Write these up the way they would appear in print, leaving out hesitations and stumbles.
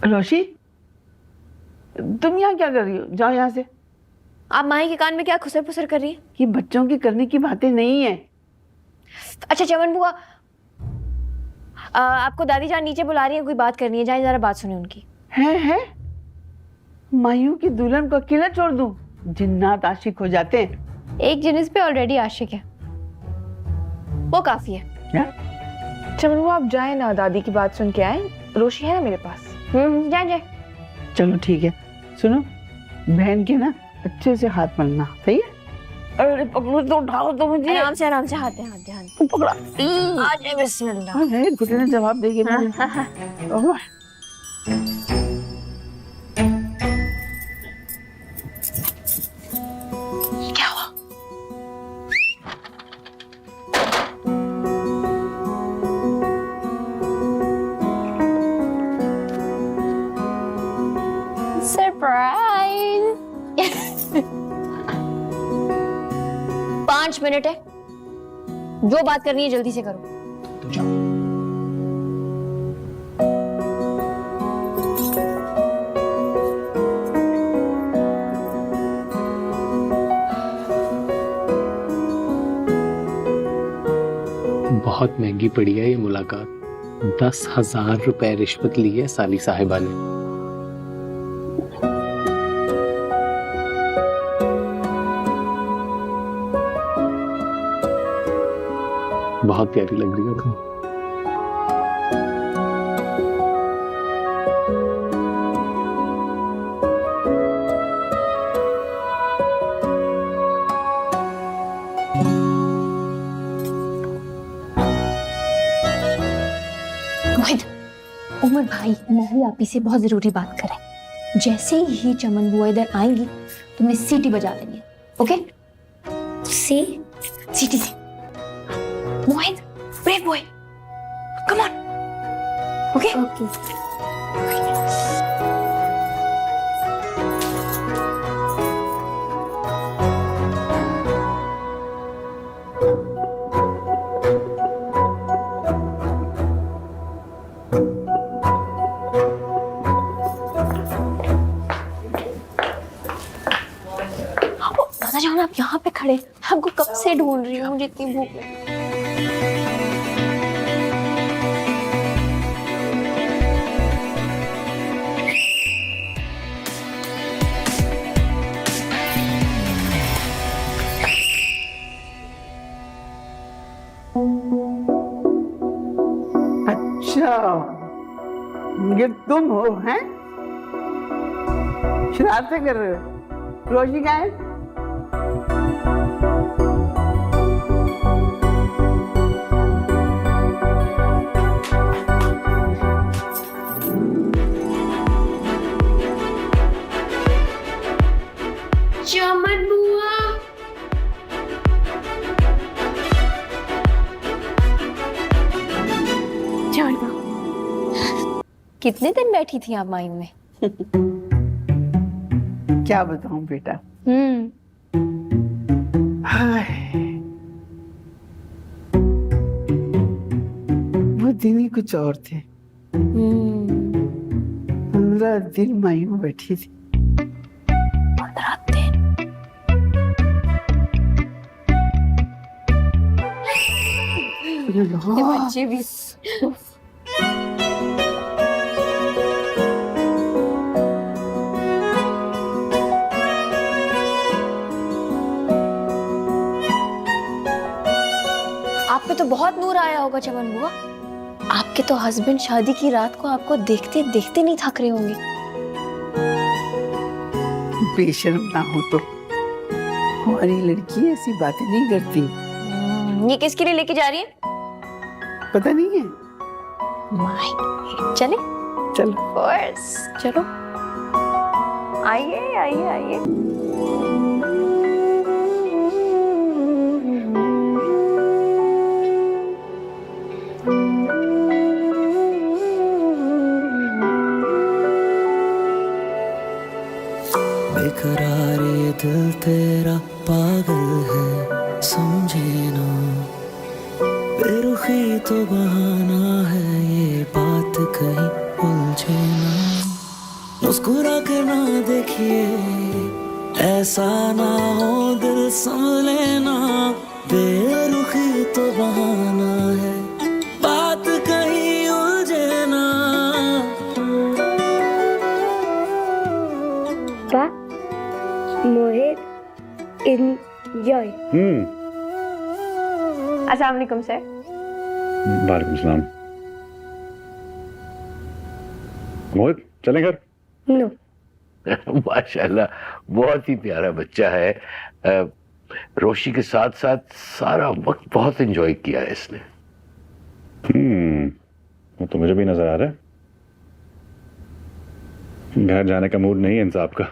रोशी, तुम यहाँ क्या कर रही हो? जाओ यहाँ से। आप माही के कान में क्या खुसर फुसर कर रही है? ये बच्चों की करने की बातें नहीं है। अच्छा चमन बुआ, आपको दादी जान नीचे बुला रही है, कोई बात करनी है, जाए जरा बात सुने उनकी। है मायूं की दुल्हन को अकेला छोड़ दूं? जिन्नात आशिक हो जाते हैं। एक जिनिस पे ऑलरेडी आशिक है, वो काफी है। क्या? चमन वो आप जाए ना, दादी की बात सुन के आए। रोशी है ना मेरे पास। जाए। चलो ठीक है। सुनो, बहन के ना अच्छे से हाथ मलना, सही है? अरे पकड़ो तो, उठाओ तो मुझे। आराम से हाथ दे। पकड़ा। आ जाए, बिस्मिल्लाह। अरे घुटने ने जवाब देगी। ओह, क्या हुआ? सरप्राइज। 5 मिनट है, जो बात करनी है जल्दी से करो। बहुत महंगी पड़ी है ये मुलाकात। 10,000 रुपए रिश्वत ली है साली साहिबा ने। बहुत प्यारी लग रही हो तुम। मोहित, उमर भाई माही आपी से बहुत जरूरी बात करें। जैसे ही चमन बुआ इधर आएंगी तुम्हें सीटी बजा देनी है, ओके? सीटी से। Mohit, brave boy, come on, okay? दादा जान, आप यहाँ पे खड़े, आपको कब से ढूंढ रही हूँ, मुझे इतनी भूख लगी। अच्छा, ये तुम हो? हैं? शरारतें कर रहे हो? रोशी कहाँ है? चमन बुआ, कितने दिन बैठी थी आप मायू में? क्या बताऊं बेटा। हाय, वो दिन ही कुछ और थे। 15 दिन मायूं बैठी थी। 15 दिन? ये बच्चे भी। आप पे तो बहुत नूर आया होगा चमन बुआ। आपके तो हस्बैंड शादी की रात को आपको देखते देखते नहीं थक रहे होंगे। बेशर्म ना हो तो। हमारी लड़की ऐसी बातें नहीं करती। ये किसके लिए लेके जा रही है? पता नहीं है। चले चलो। बस चलो, आइए आइए आइए। बेकरार ये दिल तेरा पागल है, समझे ना। बेरुख बेरुखी तो बहाना है, ये बात कहीं उलझे ना। मुस्कुरा के ना देखिए, ऐसा ना हो दिल संभले ना। बेरुखी तो बहाना है, बात कहीं उलझे ना। मोहित एंजॉय। अस्सलाम वालेकुम सर। वालेकुम सलाम। मोहित चलें घर? नो। माशाल्लाह, बहुत ही प्यारा बच्चा है। रोशी के साथ साथ सारा वक्त बहुत एंजॉय किया है इसने। वो तो मुझे भी नजर आ रहा है। घर जाने का मूड नहीं है इन साहब का।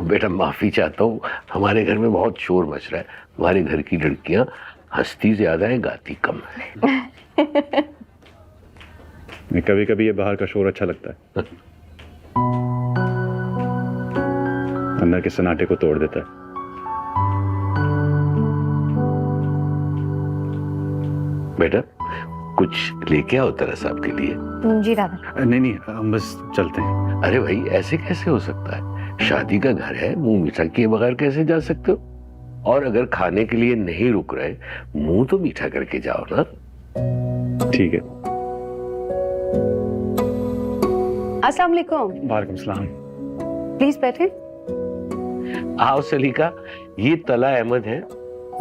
बेटा माफी चाहता हूँ, हमारे घर में बहुत शोर मच रहा है। हमारे घर की लड़कियां हंसती ज्यादा है, गाती कम है। कभी कभी ये बाहर का शोर अच्छा लगता है, अंदर के सन्नाटे को तोड़ देता है। बेटा कुछ लेके आओ तरह साहब के लिए। जी दादा। नहीं हम बस चलते हैं। अरे भाई ऐसे कैसे हो सकता है? शादी का घर है, मुंह मीठा किए बगैर कैसे जा सकते हो? और अगर खाने के लिए नहीं रुक रहे, मुंह तो मीठा करके जाओ ना। ठीक है। अस्सलाम वालेकुम। वालेकुम सलाम। प्लीज बैठे। आओ सलीका, ये तला अहमद है,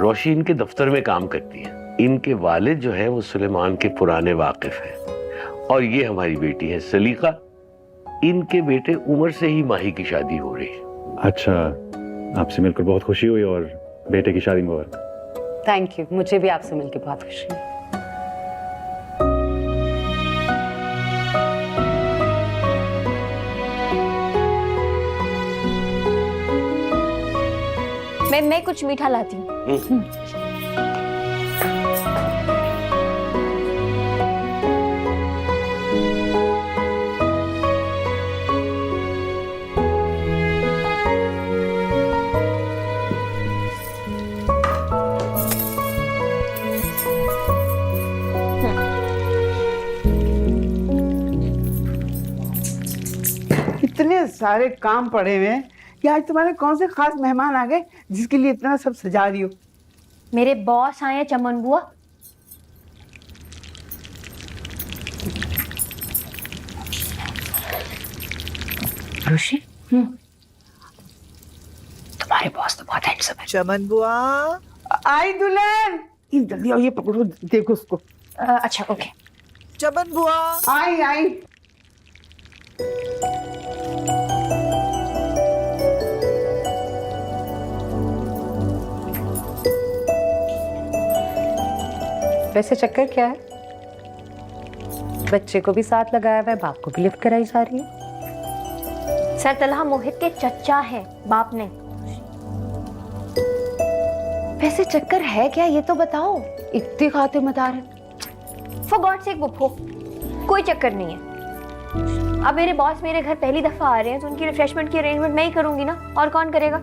रोशी इनके दफ्तर में काम करती है। इनके वालिद जो है वो सुलेमान के पुराने वाकिफ हैं। और ये हमारी बेटी है सलीका। इनके बेटे उमर से ही माही की शादी हो रही है। अच्छा, आपसे मिलकर बहुत खुशी हुई और बेटे की शादी मुबारक। थैंक यू, मुझे भी आपसे मिलकर बहुत खुशी हुई। मैं कुछ मीठा लाती हूँ। इतने सारे काम पड़े हुए हैं कि आज तुम्हारे कौन से खास मेहमान आ गए जिसके लिए इतना सब सजा रही हो? मेरे बॉस आए हैं चमन बुआ। रोशी, तुम्हारे बॉस तो बहुत हैंडसम है। चमन बुआ, आई दुल्हन, जल्दी आओ, ये पकड़ो, देखो उसको। अच्छा ओके। चमन बुआ। आई आई। वैसे चक्कर क्या है? बच्चे को भी साथ लगाया हुआ है, बाप को भी लिफ्ट कराई जा रही है। सर तलहा मोहित के चच्चा है, बाप नहीं। वैसे चक्कर है क्या ये तो बताओ, इतनी खाते मता रहे। फॉर गॉड सेक बुप्पो, कोई चक्कर नहीं है। अब मेरे बॉस मेरे घर पहली दफा आ रहे हैं तो उनकी रिफ्रेशमेंट की अरेंजमेंट मैं ही करूंगी ना, और कौन करेगा?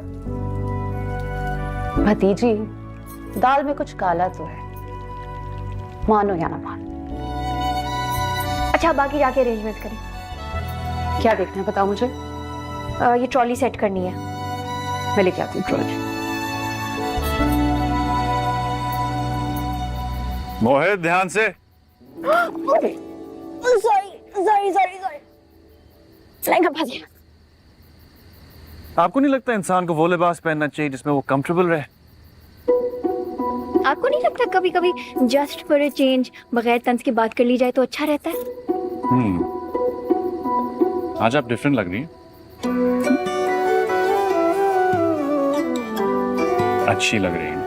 भतीजी, दाल में कुछ काला तो है, मानो या ना मानो। अच्छा बाकी जाके अरेंजमेंट करें। क्या देखना है बताओ मुझे। ये ट्रॉली सेट करनी है। मैं लेके आती हूँ ट्रॉली। मोहित ध्यान से। सॉरी लहंगा फंस गया। आपको नहीं लगता इंसान को वो लिबास पहनना चाहिए जिसमें वो कंफर्टेबल रहे? आपको नहीं लगता कभी कभी जस्ट फॉर अ चेंज बगैर तंज की बात कर ली जाए तो अच्छा रहता है? आज आप डिफरेंट लग रही हैं। अच्छी लग रही हैं।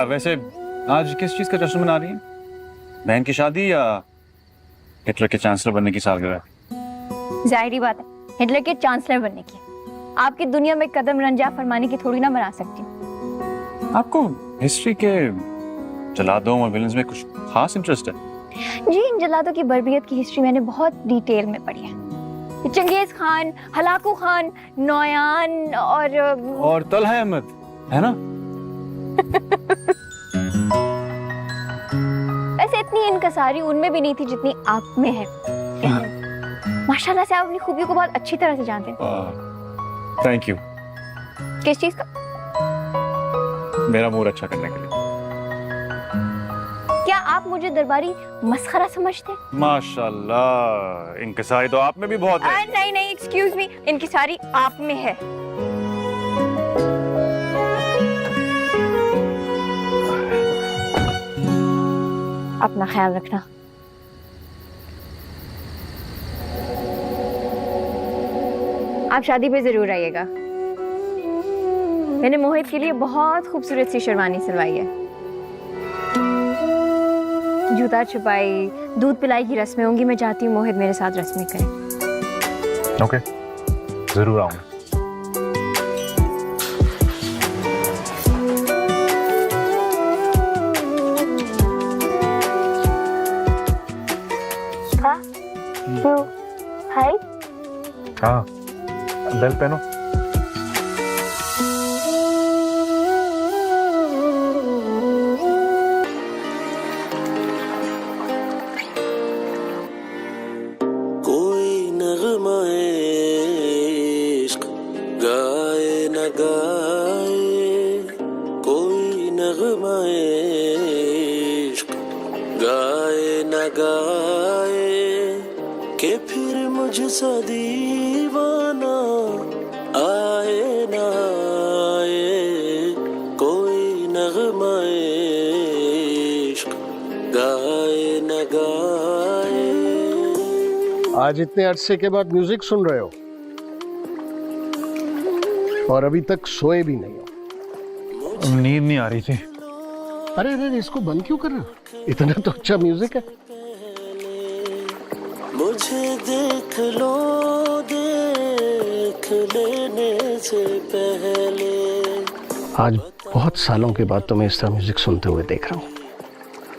वैसे आज किस चीज का जश्न मना रही हैं? बहन की शादी या हिटलर के चांसलर बनने की सालगिरह? जाहिर बात है हिटलर के चांसलर बनने की। आपकी दुनिया में कदम रंजा फरमाने की थोड़ी ना बना सकती। आपको हिस्ट्री के जलादों और विलन्स में कुछ खास इंटरेस्ट है? जी, इन जलादों की बर्बियत की हिस्ट्री मैंने बहुत डिटेल में पढ़ी है। चंगेज खान, हलाकू खान, नौयान और तलहा अहमद है ना? वैसे इतनी इनकसारी उनमें भी नहीं थी जितनी आप में है। माशाल्लाह से आप अपनी खूबियों को बहुत अच्छी तरह से जानते हैं। Thank you. किस चीज का? मेरा मूड अच्छा करने के लिए। क्या आप मुझे दरबारी मस्खरा समझते हैं? माशाल्लाह, इंकसारी तो आप में भी बहुत है। नहीं नहीं, एक्सक्यूज मी, इनकिसारी आप में है। अपना ख्याल रखना। आप शादी पे जरूर आइएगा। मैंने मोहित के लिए बहुत खूबसूरत सी शेरवानी सिलवाई है। जूता छुपाई, दूध पिलाई की रस्में होंगी। मैं चाहती हूँ मोहित मेरे साथ रस्में करे। ओके, जरूर आऊंगा। हाय। हाँ, बेल पहनो। कोई नगमाए इश्क गाए न गाए, कोई नगमाए इश्क गाए न गाए, के फिर मुझसा दीवाना आए ना आए, कोई नगमाए इश्क गाए न गाए। आज इतने अरसे के बाद म्यूजिक सुन रहे हो और अभी तक सोए भी नहीं हो। नींद नहीं आ रही थी। अरे अरे इसको बंद क्यों कर रहे हो? इतना तो अच्छा म्यूजिक है। मुझे देख लो, देख लेने से पहले। आज बहुत सालों के बाद तुम्हें इस तरह म्यूजिक सुनते हुए देख रहा हूँ।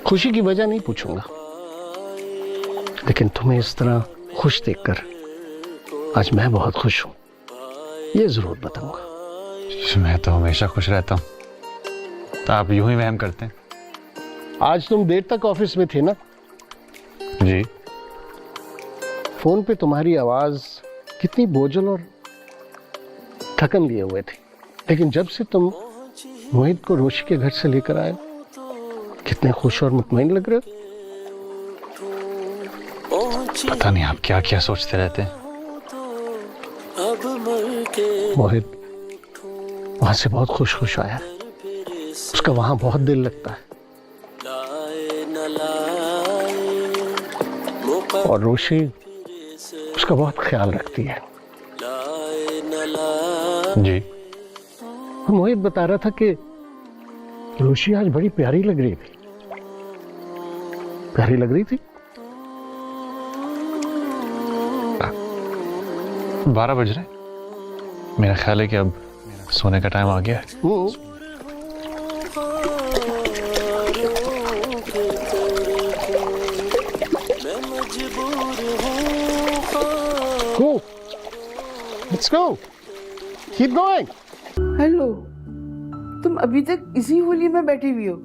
खुशी की वजह नहीं पूछूंगा, लेकिन तुम्हें इस तरह खुश देखकर आज मैं बहुत खुश हूँ, ये जरूर बताऊंगा। मैं तो हमेशा खुश रहता हूँ, तो आप यूं ही वहम करते हैं। आज तुम देर तक ऑफिस में थे ना? जी। फोन पे तुम्हारी आवाज कितनी बोझल और थकन लिए हुए थी, लेकिन जब से तुम मोहित को रोशी के घर से लेकर आए, कितने खुश और मुतमईन लग रहे हो। पता नहीं आप क्या क्या सोचते रहते हैं। मोहित वहां से बहुत खुश खुश आया है, उसका वहां बहुत दिल लगता है। और रोशी उसका बहुत ख्याल रखती है। जी। मोहित बता रहा था कि रोशी आज बड़ी प्यारी लग रही थी। प्यारी लग रही थी। 12 बज रहे, मेरा ख्याल है कि अब सोने का टाइम आ गया है। Go. Let's go. Keep going. Hello, तुम अभी तक इसी होली में बैठी हुई हो?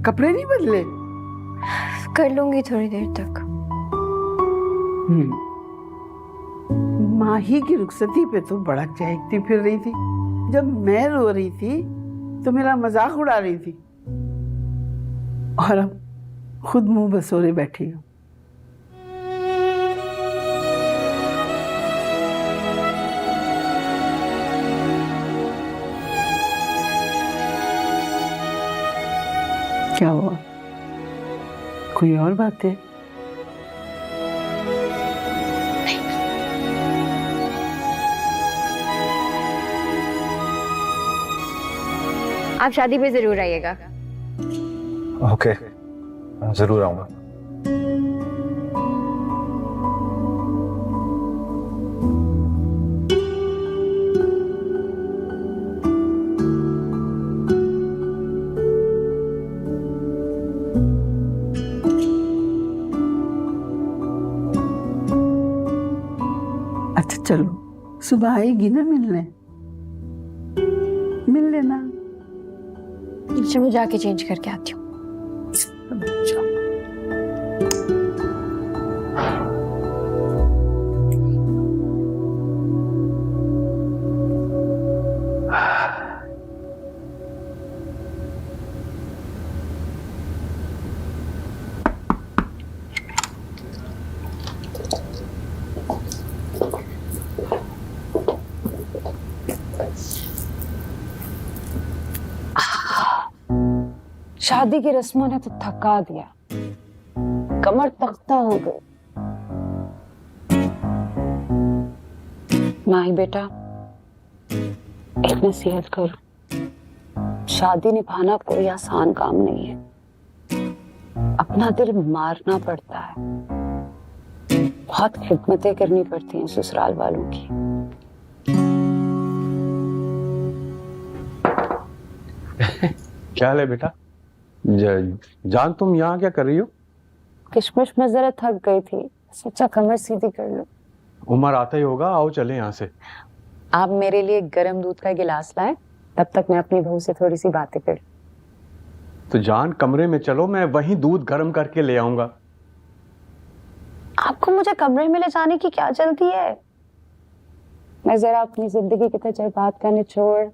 कपड़े नहीं बदले? कर लूंगी थोड़ी देर तक। माही की रुखसती पे तो बड़ा चहकती फिर रही थी। जब मैं रो रही थी तो मेरा मजाक उड़ा रही थी, और अब खुद मुंह बसोरे बैठी हूँ। क्या हुआ? कोई और बात है? आप शादी पे जरूर आइएगा। ओके, जरूर आऊंगा। चलो सुबह आएगी ना मिलने, मिल लेना। अच्छा मैं जाके चेंज करके आती हूँ। शादी की रस्मों ने तो थका दिया, कमर तख्ता हो गई। माही बेटा, एक नसीहत करो, शादी निभाना कोई आसान काम नहीं है, अपना दिल मारना पड़ता है, बहुत खिदमतें करनी पड़ती हैं ससुराल वालों की। क्या हाल है बेटा? जान तुम यहाँ क्या कर रही हो? किशमिश में जरा थक गई थी, सोचा कमर सीधी कर लो। उमर आता ही होगा, आओ चले यहाँ से। आप मेरे लिए गर्म दूध का गिलास लाएं, तब तक मैं अपनी बहू से थोड़ी सी बातें कर। तो जान कमरे में चलो, मैं वहीं दूध गर्म करके ले आऊंगा। आपको मुझे कमरे में ले जाने की क्या जल्दी है? मैं जरा अपनी जिंदगी के तजुर्बात का निचोड़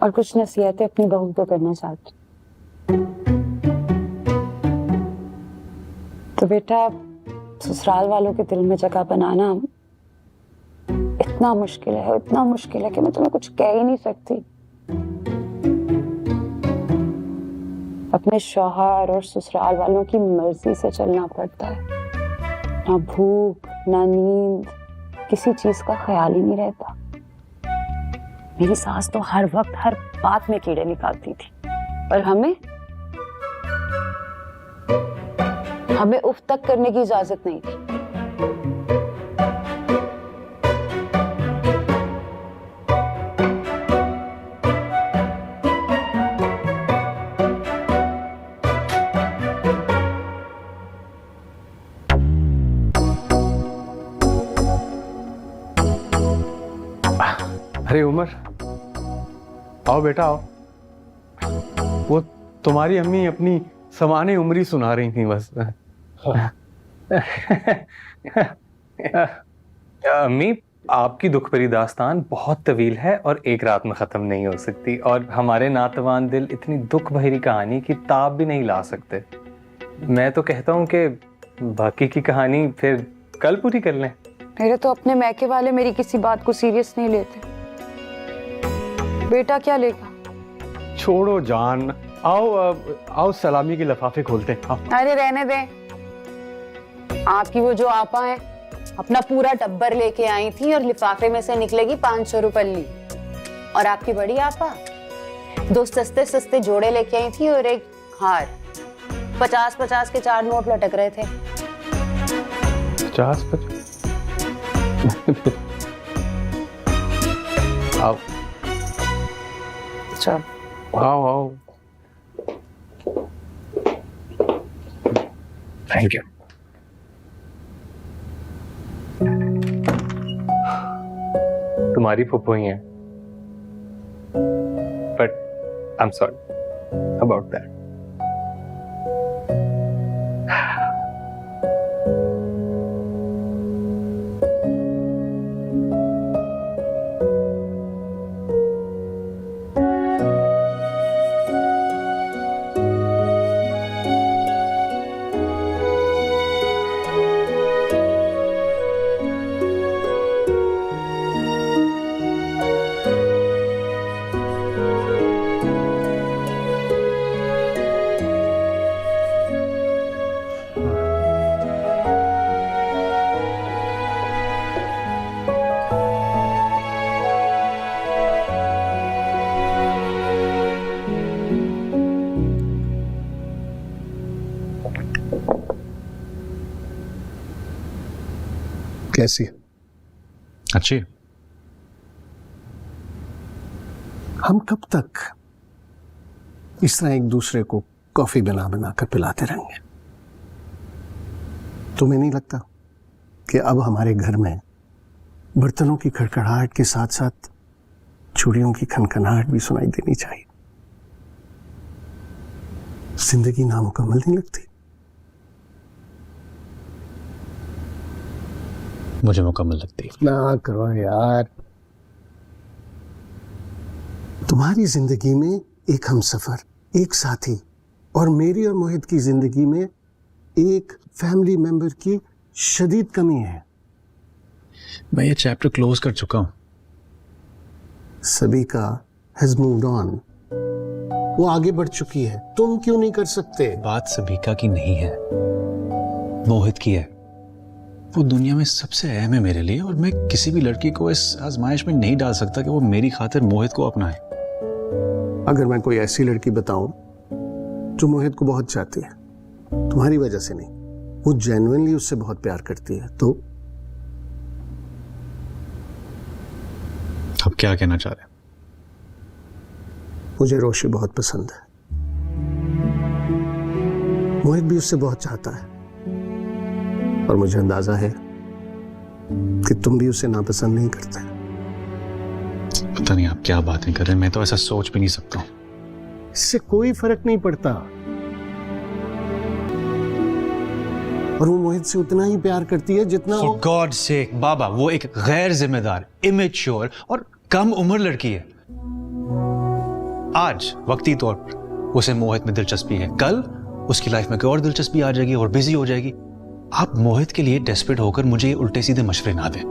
और कुछ नसीहतें अपनी बहू को करना चाहती हूँ। तो बेटा, ससुराल वालों के दिल में जगह बनाना इतना मुश्किल है, इतना मुश्किल है कि मैं तुम्हें कुछ कह ही नहीं सकती। अपने शौहर और ससुराल वालों की मर्जी से चलना पड़ता है, ना भूख ना नींद, किसी चीज का ख्याल ही नहीं रहता। मेरी सास तो हर वक्त हर बात में कीड़े निकालती थी, और हमें उफ तक करने की इजाजत नहीं थी। अरे उमर, आओ बेटा आओ। वो तुम्हारी अम्मी अपनी समाने उम्री सुना रही थी बस। अम्मी, आपकी दुख भरी दास्तान बहुत तवील है और एक रात में ख़त्म नहीं हो सकती, और हमारे नातवान दिल इतनी दुख भरी कहानी की ताब भी नहीं ला सकते। मैं तो कहता हूँ कि बाकी की कहानी फिर कल पूरी कर लें। मेरे तो अपने मैके वाले मेरी किसी बात को सीरियस नहीं लेते। बेटा क्या लेगा? छोड़ो जान, आओ सलामी के लिफाफे खोलते हैं। आओ। अरे रहने दे। आपकी वो जो आपा है, अपना पूरा टब्बर लेके आई थी और लिफाफे में से निकलेगी 500 रुपये। और आपकी बड़ी आपा 2 सस्ते सस्ते जोड़े लेके आई थी और एक हार। 50-50 के 4 नोट लटक रहे थे। 50-50 आओ चल आओ। Thank you. तुम्हारी फुप्पो ही है, but I am sorry about that. कैसी? अच्छी। हम कब तक इस तरह एक दूसरे को कॉफी बना बना कर पिलाते रहेंगे? तुम्हें नहीं लगता कि अब हमारे घर में बर्तनों की खड़खड़ाहट के साथ साथ चूड़ियों की खनखनाहट भी सुनाई देनी चाहिए। जिंदगी नामुकम्मल नहीं लगती। मुझे मुकम्मल लगती है। ना करो यार। तुम्हारी जिंदगी में एक हमसफर, एक साथी, और मेरी और मोहित की जिंदगी में एक फैमिली मेंबर की शदीद कमी है। मैं ये चैप्टर क्लोज कर चुका हूं। Sabika has moved on. वो आगे बढ़ चुकी है, तुम क्यों नहीं कर सकते? बात सबिका की नहीं है, मोहित की है। वो दुनिया में सबसे अहम है मेरे लिए, और मैं किसी भी लड़की को इस आजमाइश में नहीं डाल सकता कि वो मेरी खातिर मोहित को अपनाए। अगर मैं कोई ऐसी लड़की बताऊं जो मोहित को बहुत चाहती है, तुम्हारी वजह से नहीं, वो जेन्युइनली उससे बहुत प्यार करती है, तो अब क्या कहना चाह रहे हैं? मुझे रोशी बहुत पसंद है, मोहित भी उससे बहुत चाहता है, और मुझे अंदाजा है कि तुम भी उसे नापसंद नहीं करते। पता नहीं आप क्या बातें कर रहे हैं, मैं तो ऐसा सोच भी नहीं सकता हूं। इससे कोई फर्क नहीं पड़ता, और वो मोहित से उतना ही प्यार करती है जितना For God's sake, बाबा, वो एक गैर जिम्मेदार, इमेच्योर और कम उम्र लड़की है। आज वक्ती तौर पर उसे मोहित में दिलचस्पी है, कल उसकी लाइफ में कोई और दिलचस्पी आ जाएगी और बिजी हो जाएगी। आप मोहित के लिए डेस्परेट होकर मुझे ये उल्टे सीधे मशवरे ना दें।